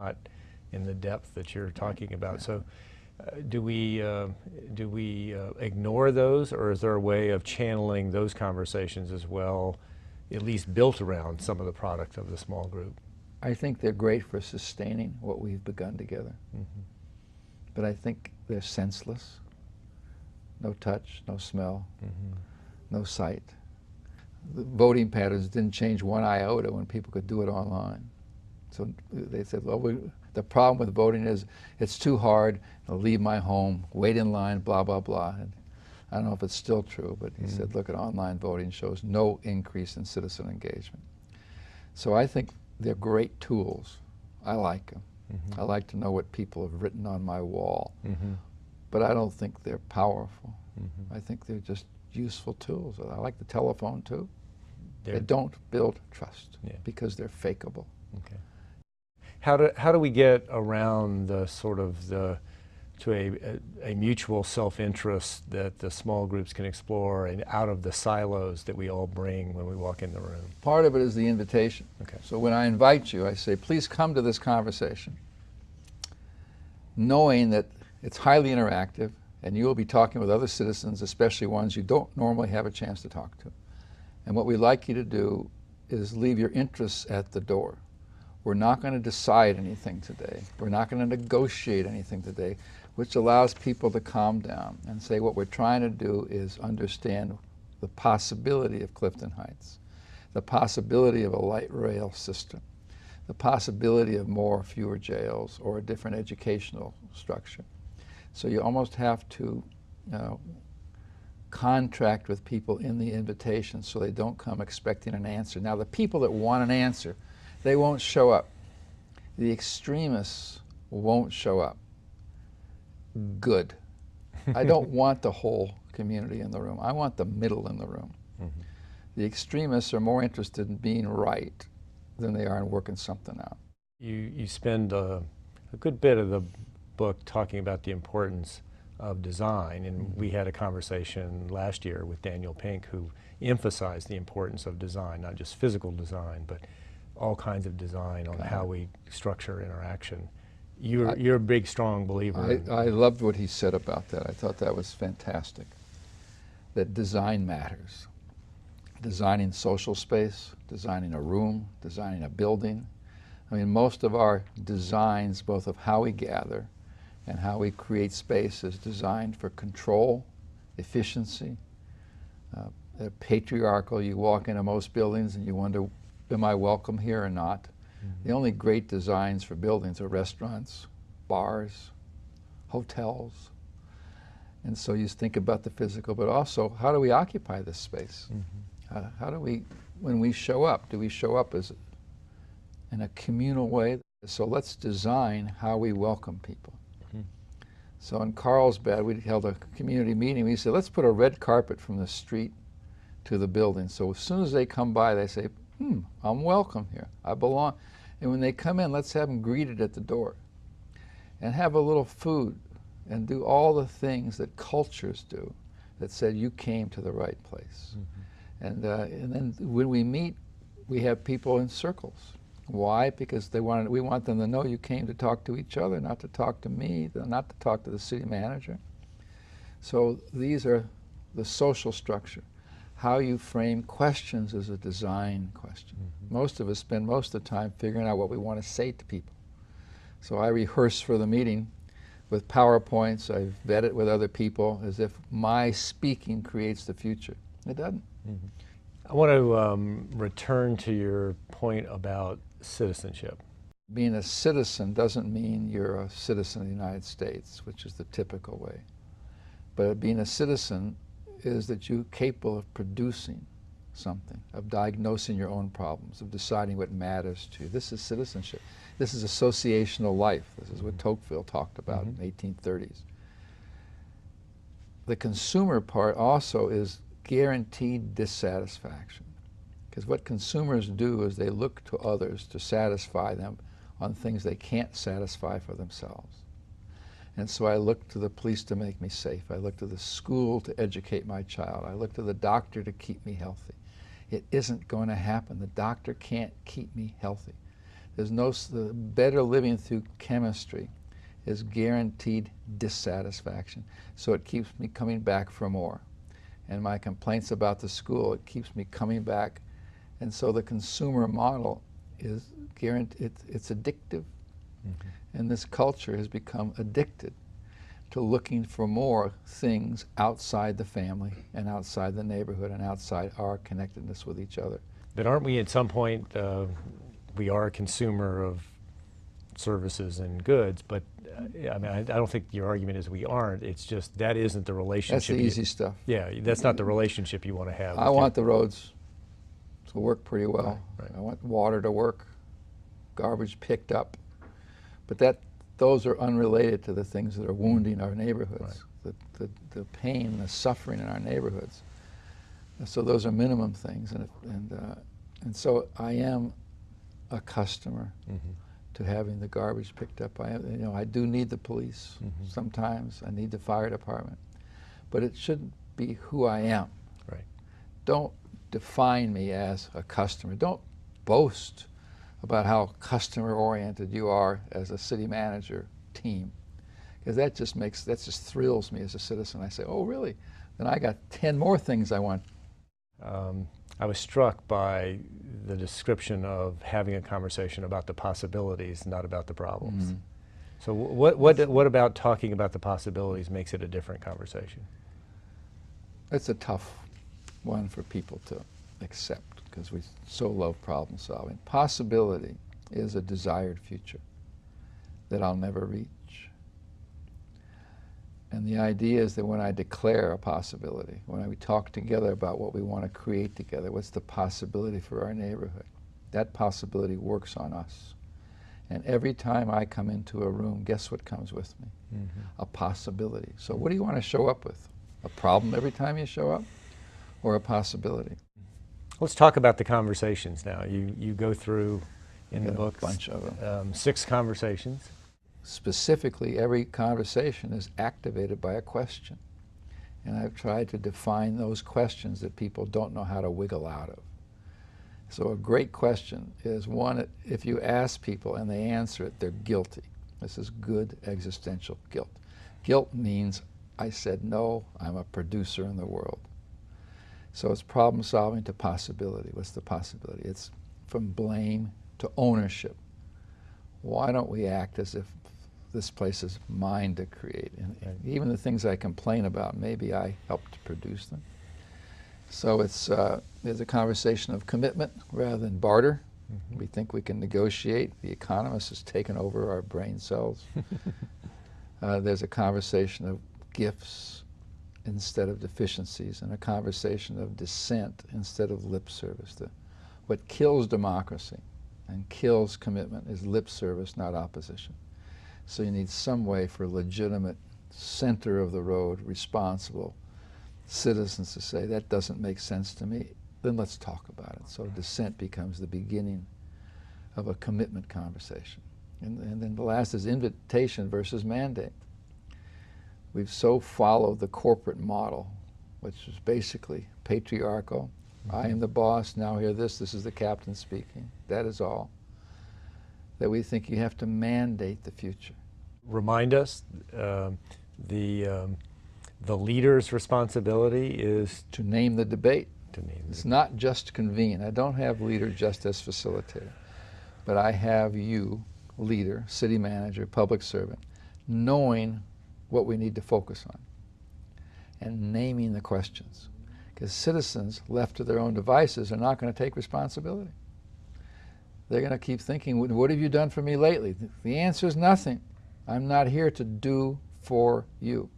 not in the depth that you're talking about. So do we ignore those, or is there a way of channeling those conversations as well, at least built around some of the product of the small group? I think they're great for sustaining what we've begun together. Mm-hmm. But I think they're senseless. No touch, no smell, Mm-hmm. no sight. The voting patterns didn't change one iota when people could do it online. So they said, well, the problem with voting is it's too hard. I'll leave my home, wait in line, blah, blah, blah. And I don't know if it's still true, but he said, look, at online voting shows no increase in citizen engagement. So I think they're great tools. I like them. Mm-hmm. I like to know what people have written on my wall. Mm-hmm. But I don't think they're powerful. Mm-hmm. I think they're just useful tools. I like the telephone too. They don't build trust because they're fakeable. Okay. How do we get around the sort of to a mutual self-interest that the small groups can explore, and out of the silos that we all bring when we walk in the room? Part of it is the invitation. Okay. So when I invite you, I say, please come to this conversation, knowing that it's highly interactive and you will be talking with other citizens, especially ones you don't normally have a chance to talk to. And what we'd like you to do is leave your interests at the door. We're not going to decide anything today. We're not going to negotiate anything today, which allows people to calm down and say what we're trying to do is understand the possibility of Clifton Heights, the possibility of a light rail system, the possibility of more or fewer jails or a different educational structure. So you almost have to contract with people in the invitation so they don't come expecting an answer. Now, the people that want an answer, they won't show up. The extremists won't show up. Good. I don't want the whole community in the room. I want the middle in the room. Mm-hmm. The extremists are more interested in being right than they are in working something out. You spend a good bit of the book talking about the importance of design, and we had a conversation last year with Daniel Pink, who emphasized the importance of design, not just physical design, but all kinds of design on how we structure interaction. You're a big, strong believer. I loved what he said about that. I thought that was fantastic, that design matters. Designing social space, designing a room, designing a building. I mean, most of our designs, both of how we gather and how we create space, is designed for control, efficiency. They're patriarchal. You walk into most buildings and you wonder, am I welcome here or not? Mm-hmm. The only great designs for buildings are restaurants, bars, hotels. And so you think about the physical, but also how do we occupy this space? Mm-hmm. How do we, when we show up, do we show up as in a communal way? So let's design how we welcome people. Mm-hmm. So in Carlsbad, we held a community meeting. We said, let's put a red carpet from the street to the building. So as soon as they come by, they say, I'm welcome here. I belong. And when they come in, let's have them greeted at the door and have a little food and do all the things that cultures do that said you came to the right place. Mm-hmm. And then when we meet, we have people in circles. Why? Because we want them to know you came to talk to each other, not to talk to me, not to talk to the city manager. So these are the social structure. How you frame questions is a design question. Mm-hmm. Most of us spend most of the time figuring out what we want to say to people. So I rehearse for the meeting with PowerPoints. I vet it with other people as if my speaking creates the future. It doesn't. Mm-hmm. I want to return to your point about citizenship. Being a citizen doesn't mean you're a citizen of the United States, which is the typical way. But being a citizen is that you're capable of producing something, of diagnosing your own problems, of deciding what matters to you. This is citizenship. This is associational life. This is what Tocqueville talked about in the 1830s. The consumer part also is guaranteed dissatisfaction, because what consumers do is they look to others to satisfy them on things they can't satisfy for themselves. And so I look to the police to make me safe. I look to the school to educate my child. I look to the doctor to keep me healthy. It isn't going to happen. The doctor can't keep me healthy. There's no the better living through chemistry is guaranteed dissatisfaction. So it keeps me coming back for more. And my complaints about the school, it keeps me coming back. And so the consumer model is guaranteed, it's addictive. And this culture has become addicted to looking for more things outside the family and outside the neighborhood and outside our connectedness with each other. But aren't we at some point, we are a consumer of services and goods, but I mean, I don't think your argument is we aren't. It's just that isn't the relationship. That's the easy stuff. Yeah, that's not the relationship you want to have. I want the roads to work pretty well. Right. I want water to work, garbage picked up. But those are unrelated to the things that are wounding our neighborhoods, the pain, the suffering in our neighborhoods. So those are minimum things, and so I am a customer to having the garbage picked up. I do need the police sometimes. I need the fire department, but it shouldn't be who I am. Right. Don't define me as a customer. Don't boast about how customer-oriented you are as a city manager team, because that just thrills me as a citizen. I say, oh, really? Then I got 10 more things I want. I was struck by the description of having a conversation about the possibilities, not about the problems. So what about talking about the possibilities makes it a different conversation? It's a tough one for people to accept, because we so love problem solving. Possibility is a desired future that I'll never reach. And the idea is that when I declare a possibility, when we talk together about what we want to create together, what's the possibility for our neighborhood, that possibility works on us. And every time I come into a room, guess what comes with me? A possibility. So what do you want to show up with? A problem every time you show up, or a possibility? Let's talk about the conversations now. You go through in the book a bunch of them. 6 conversations. Specifically, every conversation is activated by a question. And I've tried to define those questions that people don't know how to wiggle out of. So a great question is one, if you ask people and they answer it, they're guilty. This is good existential guilt. Guilt means I said no, I'm a producer in the world. So it's problem solving to possibility. What's the possibility? It's from blame to ownership. Why don't we act as if this place is mine to create? And even the things I complain about, maybe I helped produce them. So there's a conversation of commitment rather than barter. We think we can negotiate. The economist has taken over our brain cells. There's a conversation of gifts instead of deficiencies, and a conversation of dissent instead of lip service. What kills democracy and kills commitment is lip service, not opposition. So you need some way for legitimate, center of the road, responsible citizens to say, that doesn't make sense to me, then let's talk about it. So dissent becomes the beginning of a commitment conversation. And then the last is invitation versus mandate. We've so followed the corporate model, which is basically patriarchal. I am the boss, now hear this, this is the captain speaking, that is all. That we think you have to mandate the future. Remind us, the leader's responsibility is to name the debate. It's not just convene. I don't have leader just as facilitator, but I have you, leader, city manager, public servant, knowing what we need to focus on and naming the questions. Because citizens left to their own devices are not going to take responsibility. They're going to keep thinking, what have you done for me lately? The answer is nothing. I'm not here to do for you.